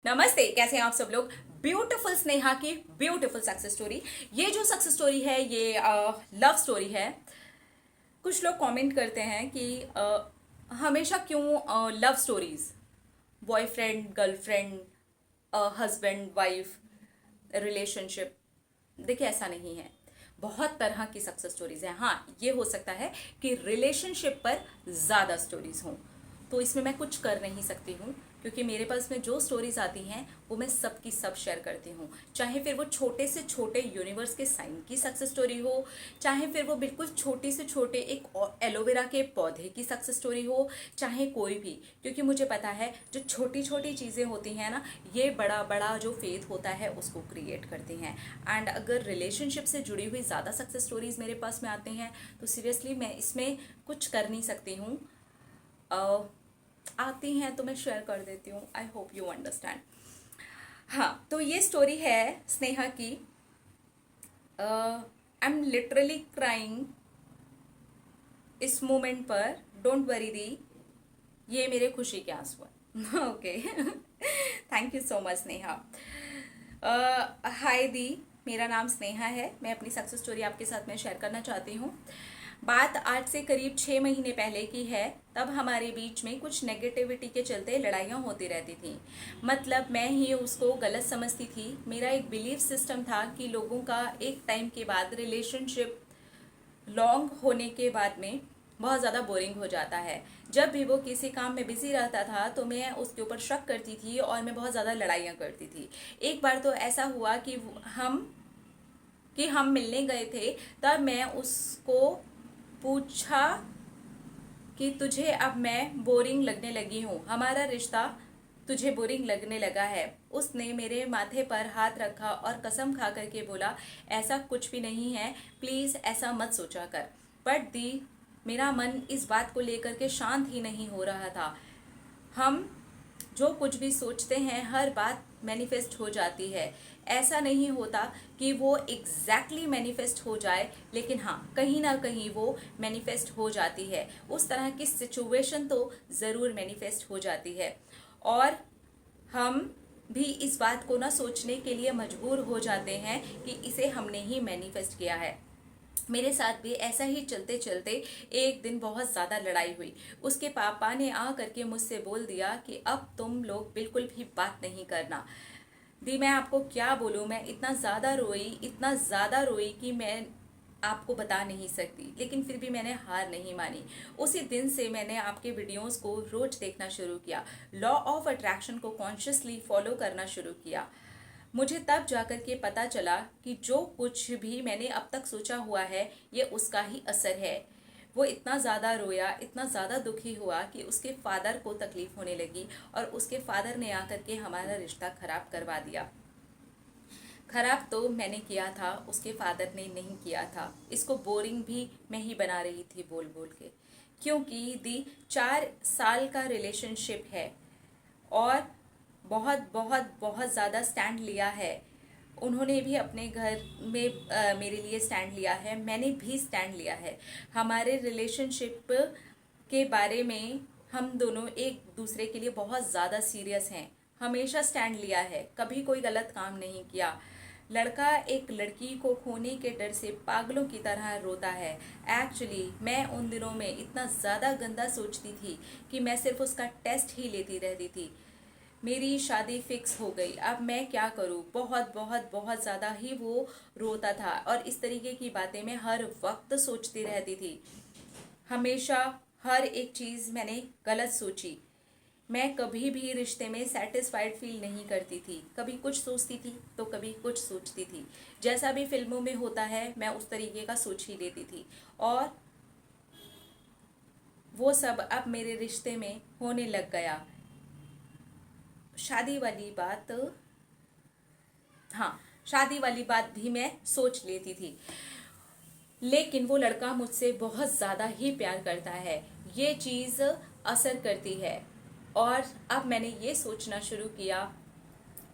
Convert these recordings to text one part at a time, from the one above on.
नमस्ते, कैसे हैं आप सब लोग। ब्यूटीफुल स्नेहा की ब्यूटीफुल सक्सेस स्टोरी। ये जो सक्सेस स्टोरी है ये लव स्टोरी है। कुछ लोग कमेंट करते हैं कि हमेशा क्यों love stories, boyfriend girlfriend, husband wife relationship. देखिए ऐसा नहीं है, बहुत तरह की सक्सेस स्टोरीज हैं। हाँ, ये हो सकता है कि रिलेशनशिप पर ज़्यादा स्टोरीज हों, तो इसमें मैं कुछ कर नहीं सकती हूँ, क्योंकि मेरे पास में जो स्टोरीज आती हैं वो मैं सब की सब शेयर करती हूँ। चाहे फिर वो छोटे से छोटे यूनिवर्स के साइन की सक्सेस स्टोरी हो, चाहे फिर वो बिल्कुल छोटी से छोटे एक एलोवेरा के पौधे की सक्सेस स्टोरी हो, चाहे कोई भी। क्योंकि मुझे पता है जो छोटी छोटी चीज़ें होती हैं ना, ये बड़ा बड़ा जो फेथ होता है उसको क्रिएट करती हैं। एंड अगर रिलेशनशिप से जुड़ी हुई ज़्यादा सक्सेस स्टोरीज मेरे पास में आते हैं तो सीरियसली मैं इसमें कुछ कर नहीं सकती हूँ। आती हैं तो मैं शेयर कर देती हूँ। I hope you understand. हाँ, तो ये स्टोरी है स्नेहा की। आई एम लिटरली क्राइंग इस मोमेंट पर। डोंट वरी दी, ये मेरे खुशी के आंसू हैं। Okay, thank you so much Sneha. Hi दी, मेरा नाम स्नेहा है। मैं अपनी सक्सेस स्टोरी आपके साथ में शेयर करना चाहती हूँ। बात आज से करीब 6 महीने पहले की है। तब हमारे बीच में कुछ नेगेटिविटी के चलते लड़ाइयाँ होती रहती थी। मतलब मैं ही उसको गलत समझती थी। मेरा एक बिलीफ सिस्टम था कि लोगों का एक टाइम के बाद रिलेशनशिप लॉन्ग होने के बाद में बहुत ज़्यादा बोरिंग हो जाता है। जब भी वो किसी काम में बिजी रहता था तो मैं उसके ऊपर शक करती थी और मैं बहुत ज़्यादा लड़ाइयाँ करती थी। एक बार तो ऐसा हुआ कि हम मिलने गए थे। तब मैं उसको पूछा कि तुझे अब मैं बोरिंग लगने लगी हूँ, हमारा रिश्ता तुझे बोरिंग लगने लगा है। उसने मेरे माथे पर हाथ रखा और कसम खा करके बोला, ऐसा कुछ भी नहीं है, प्लीज़ ऐसा मत सोचा कर। बट दी, मेरा मन इस बात को लेकर के शांत ही नहीं हो रहा था। हम जो कुछ भी सोचते हैं हर बात मैनिफेस्ट हो जाती है। ऐसा नहीं होता कि वो एग्जैक्टली मैनिफेस्ट हो जाए, लेकिन हाँ, कहीं ना कहीं वो मैनिफेस्ट हो जाती है। उस तरह की सिचुएशन तो ज़रूर मैनिफेस्ट हो जाती है। और हम भी इस बात को ना सोचने के लिए मजबूर हो जाते हैं कि इसे हमने ही मैनिफेस्ट किया है। मेरे साथ भी ऐसा ही चलते चलते एक दिन बहुत ज़्यादा लड़ाई हुई। उसके पापा ने आ करके मुझसे बोल दिया कि अब तुम लोग बिल्कुल भी बात नहीं करना। दी, मैं आपको क्या बोलूँ, मैं इतना ज़्यादा रोई, इतना ज़्यादा रोई कि मैं आपको बता नहीं सकती। लेकिन फिर भी मैंने हार नहीं मानी। उसी दिन से मैंने आपके वीडियोस को रोज देखना शुरू किया, लॉ ऑफ अट्रैक्शन को कॉन्शियसली फॉलो करना शुरू किया। मुझे तब जाकर के पता चला कि जो कुछ भी मैंने अब तक सोचा हुआ है ये उसका ही असर है। वो इतना ज़्यादा रोया, इतना ज़्यादा दुखी हुआ कि उसके फादर को तकलीफ होने लगी और उसके फादर ने आकर के हमारा रिश्ता खराब करवा दिया। खराब तो मैंने किया था, उसके फादर ने नहीं किया था। इसको बोरिंग भी मैं ही बना रही थी बोल बोल के, क्योंकि दी 4 साल का रिलेशनशिप है और बहुत बहुत बहुत ज़्यादा स्टैंड लिया है। उन्होंने भी अपने घर में मेरे लिए स्टैंड लिया है, मैंने भी स्टैंड लिया है। हमारे रिलेशनशिप के बारे में हम दोनों एक दूसरे के लिए बहुत ज़्यादा सीरियस हैं। हमेशा स्टैंड लिया है, कभी कोई गलत काम नहीं किया। लड़का एक लड़की को खोने के डर से पागलों की तरह रोता है। एक्चुअली मैं उन दिनों में इतना ज़्यादा गंदा सोचती थी कि मैं सिर्फ उसका टेस्ट ही लेती रहती थी। मेरी शादी फिक्स हो गई, अब मैं क्या करूं। बहुत बहुत बहुत ज़्यादा ही वो रोता था और इस तरीके की बातें मैं हर वक्त सोचती रहती थी। हमेशा हर एक चीज़ मैंने गलत सोची। मैं कभी भी रिश्ते में सेटिस्फाइड फील नहीं करती थी। कभी कुछ सोचती थी तो कभी कुछ सोचती थी। जैसा भी फिल्मों में होता है मैं उस तरीके का सोच ही लेती थी। और वो सब अब मेरे रिश्ते में होने लग गया। शादी वाली बात, हाँ, शादी वाली बात भी मैं सोच लेती थी। लेकिन वो लड़का मुझसे बहुत ज़्यादा ही प्यार करता है, ये चीज़ असर करती है। और अब मैंने ये सोचना शुरू किया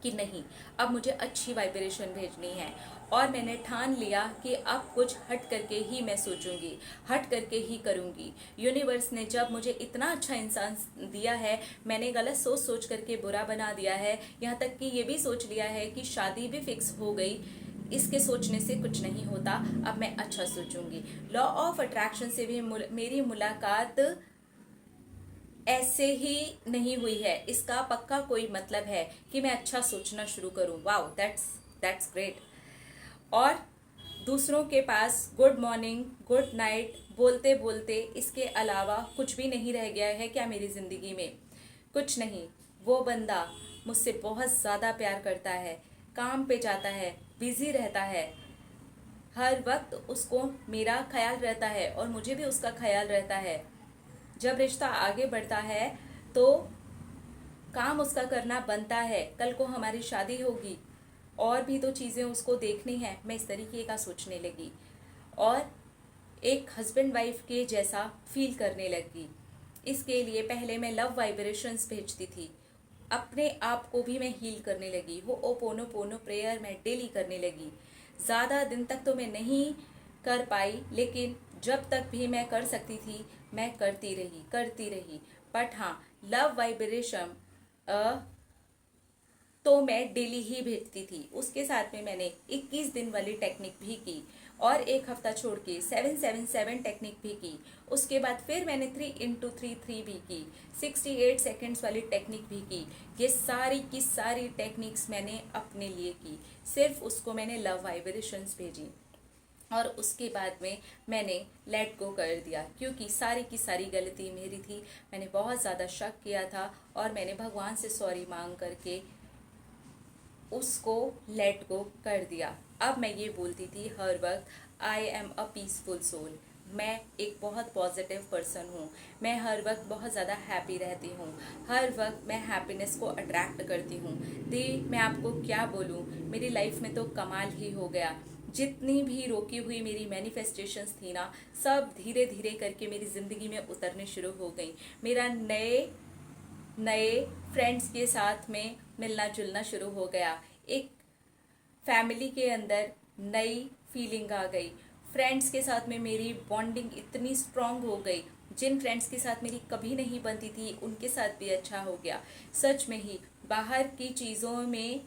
कि नहीं, अब मुझे अच्छी वाइब्रेशन भेजनी है। और मैंने ठान लिया कि अब कुछ हट करके ही मैं सोचूंगी, हट करके ही करूंगी। यूनिवर्स ने जब मुझे इतना अच्छा इंसान दिया है, मैंने गलत सोच सोच करके बुरा बना दिया है, यहाँ तक कि ये भी सोच लिया है कि शादी भी फिक्स हो गई। इसके सोचने से कुछ नहीं होता, अब मैं अच्छा सोचूंगी। लॉ ऑफ अट्रैक्शन से भी मेरी मुलाकात ऐसे ही नहीं हुई है, इसका पक्का कोई मतलब है कि मैं अच्छा सोचना शुरू करूं। Wow, that's great. और दूसरों के पास गुड मॉर्निंग गुड नाइट बोलते बोलते इसके अलावा कुछ भी नहीं रह गया है क्या मेरी ज़िंदगी में? कुछ नहीं। वो बंदा मुझसे बहुत ज़्यादा प्यार करता है, काम पे जाता है, बिजी रहता है, हर वक्त उसको मेरा ख्याल रहता है और मुझे भी उसका ख्याल रहता है। जब रिश्ता आगे बढ़ता है तो काम उसका करना बनता है, कल को हमारी शादी होगी और भी तो चीज़ें उसको देखनी है। मैं इस तरीके का सोचने लगी और एक हस्बैंड वाइफ के जैसा फील करने लगी। इसके लिए पहले मैं लव वाइब्रेशंस भेजती थी, अपने आप को भी मैं हील करने लगी। वो ओपोनोपोनो प्रेयर मैं डेली करने लगी। ज़्यादा दिन तक तो मैं नहीं कर पाई, लेकिन जब तक भी मैं कर सकती थी मैं करती रही। बट हाँ, लव वाइब्रेशन तो मैं डेली ही भेजती थी। उसके साथ में मैंने 21 दिन वाली टेक्निक भी की और एक हफ्ता छोड़ के 777 टेक्निक भी की। उसके बाद फिर मैंने 3x3 भी की, 68 सेकेंड्स वाली टेक्निक भी की। ये सारी की सारी टेक्निक्स मैंने अपने लिए की, सिर्फ उसको मैंने लव वाइब्रेशंस भेजी। और उसके बाद में मैंने लेट गो कर दिया, क्योंकि सारी की सारी गलती मेरी थी। मैंने बहुत ज़्यादा शक किया था और मैंने भगवान से सॉरी मांग करके उसको लेट गो कर दिया। अब मैं ये बोलती थी हर वक्त, I am a peaceful soul. मैं एक बहुत पॉजिटिव पर्सन हूँ। मैं हर वक्त बहुत ज़्यादा हैप्पी रहती हूँ, हर वक्त मैं हैप्पीनेस को अट्रैक्ट करती हूँ। दी मैं आपको क्या बोलूँ, मेरी लाइफ में तो कमाल ही हो गया। जितनी भी रोकी हुई मेरी मैनिफेस्टेशंस थी ना, सब धीरे धीरे करके मेरी ज़िंदगी में उतरने शुरू हो गई। मेरा नए नए फ्रेंड्स के साथ में मिलना जुलना शुरू हो गया। एक फैमिली के अंदर नई फीलिंग आ गई। फ्रेंड्स के साथ में मेरी बॉन्डिंग इतनी स्ट्रांग हो गई, जिन फ्रेंड्स के साथ मेरी कभी नहीं बनती थी उनके साथ भी अच्छा हो गया। सच में ही बाहर की चीज़ों में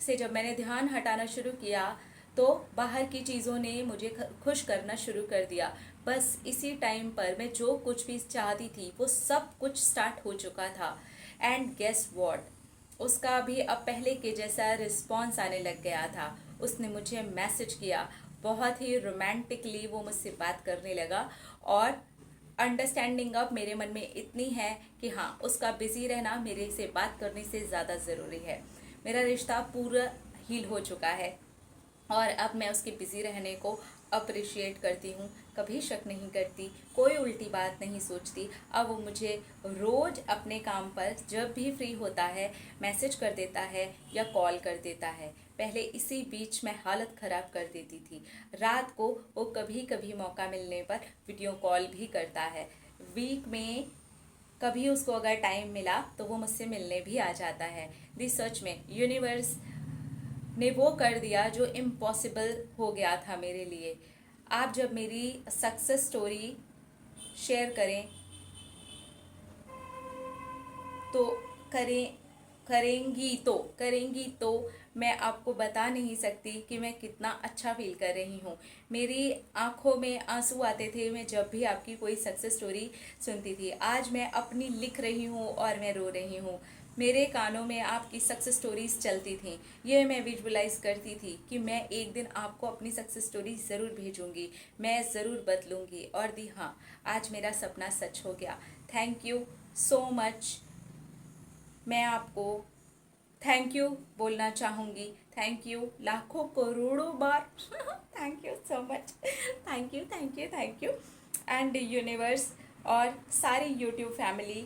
से जब मैंने ध्यान हटाना शुरू किया तो बाहर की चीज़ों ने मुझे खुश करना शुरू कर दिया। बस इसी टाइम पर मैं जो कुछ भी चाहती थी वो सब कुछ स्टार्ट हो चुका था। एंड गेस व्हाट, उसका भी अब पहले के जैसा रिस्पॉन्स आने लग गया था। उसने मुझे मैसेज किया, बहुत ही रोमांटिकली वो मुझसे बात करने लगा। और अंडरस्टैंडिंग अब मेरे मन में इतनी है कि हाँ, उसका बिजी रहना मेरे से बात करने से ज़्यादा ज़रूरी है। मेरा रिश्ता पूरा हील हो चुका है और अब मैं उसके बिजी रहने को अप्रिशिएट करती हूँ, कभी शक नहीं करती, कोई उल्टी बात नहीं सोचती। अब वो मुझे रोज़ अपने काम पर जब भी फ्री होता है मैसेज कर देता है या कॉल कर देता है। पहले इसी बीच मैं हालत ख़राब कर देती थी। रात को वो कभी कभी मौका मिलने पर वीडियो कॉल भी करता है। वीक में कभी उसको अगर टाइम मिला तो वो मुझसे मिलने भी आ जाता है। दिस सच में यूनिवर्स ने वो कर दिया जो इम्पॉसिबल हो गया था मेरे लिए। आप जब मेरी सक्सेस स्टोरी शेयर तो करें करेंगी तो मैं आपको बता नहीं सकती कि मैं कितना अच्छा फील कर रही हूँ। मेरी आंखों में आंसू आते थे मैं जब भी आपकी कोई सक्सेस स्टोरी सुनती थी। आज मैं अपनी लिख रही हूँ और मैं रो रही हूँ। मेरे कानों में आपकी सक्सेस स्टोरीज चलती थी, ये मैं विजुअलाइज करती थी कि मैं एक दिन आपको अपनी सक्सेस स्टोरी ज़रूर भेजूंगी, मैं ज़रूर बदलूंगी। और दी हाँ, आज मेरा सपना सच हो गया। Thank you so much. मैं आपको थैंक यू बोलना चाहूँगी। थैंक यू लाखों करोड़ों बार। Thank you so much. Thank you and universe और सारी यूट्यूब फैमिली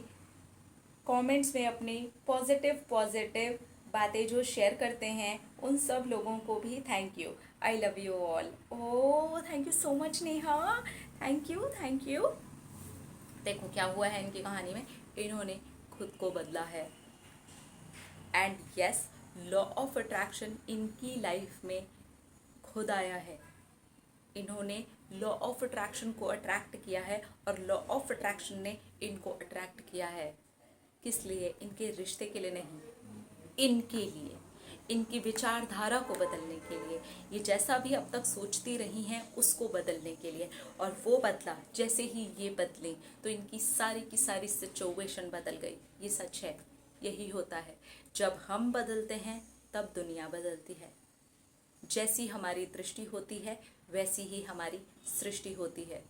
कमेंट्स में अपनी पॉजिटिव बातें जो शेयर करते हैं उन सब लोगों को भी thank you. I love you all. Oh thank you so much Neha, thank you. देखो क्या हुआ है इनकी कहानी में, इन्होंने खुद को बदला है। And yes, law of attraction इनकी लाइफ में खुद आया है। इन्होंने लॉ ऑफ अट्रैक्शन को अट्रैक्ट किया है और लॉ ऑफ अट्रैक्शन ने इनको अट्रैक्ट किया है। किस लिए? इनके रिश्ते के लिए नहीं, इनके लिए, इनकी विचारधारा को बदलने के लिए, ये जैसा भी अब तक सोचती रही हैं उसको बदलने के लिए। और वो बदला, जैसे ही ये बदली तो इनकी सारी की सारी सिचुएशन बदल गई। ये सच है, यही होता है। जब हम बदलते हैं तब दुनिया बदलती है। जैसी हमारी दृष्टि होती है वैसी ही हमारी सृष्टि होती है।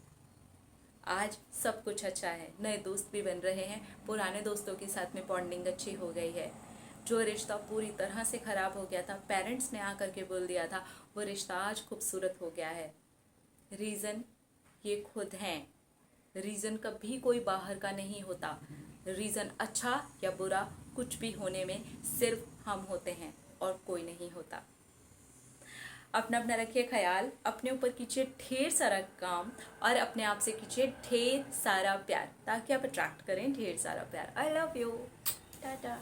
आज सब कुछ अच्छा है, नए दोस्त भी बन रहे हैं, पुराने दोस्तों के साथ में बॉन्डिंग अच्छी हो गई है। जो रिश्ता पूरी तरह से ख़राब हो गया था, पेरेंट्स ने आकर के बोल दिया था, वो रिश्ता आज खूबसूरत हो गया है। रीज़न ये खुद हैं। रीज़न कभी कोई बाहर का नहीं होता। रीज़न अच्छा या बुरा कुछ भी होने में सिर्फ हम होते हैं और कोई नहीं होता। अपना अपना रखिए ख्याल, अपने ऊपर कीजिए ढेर सारा काम और अपने आप से कीजिए ढेर सारा प्यार, ताकि आप अट्रैक्ट करें ढेर सारा प्यार। I love you, Tata.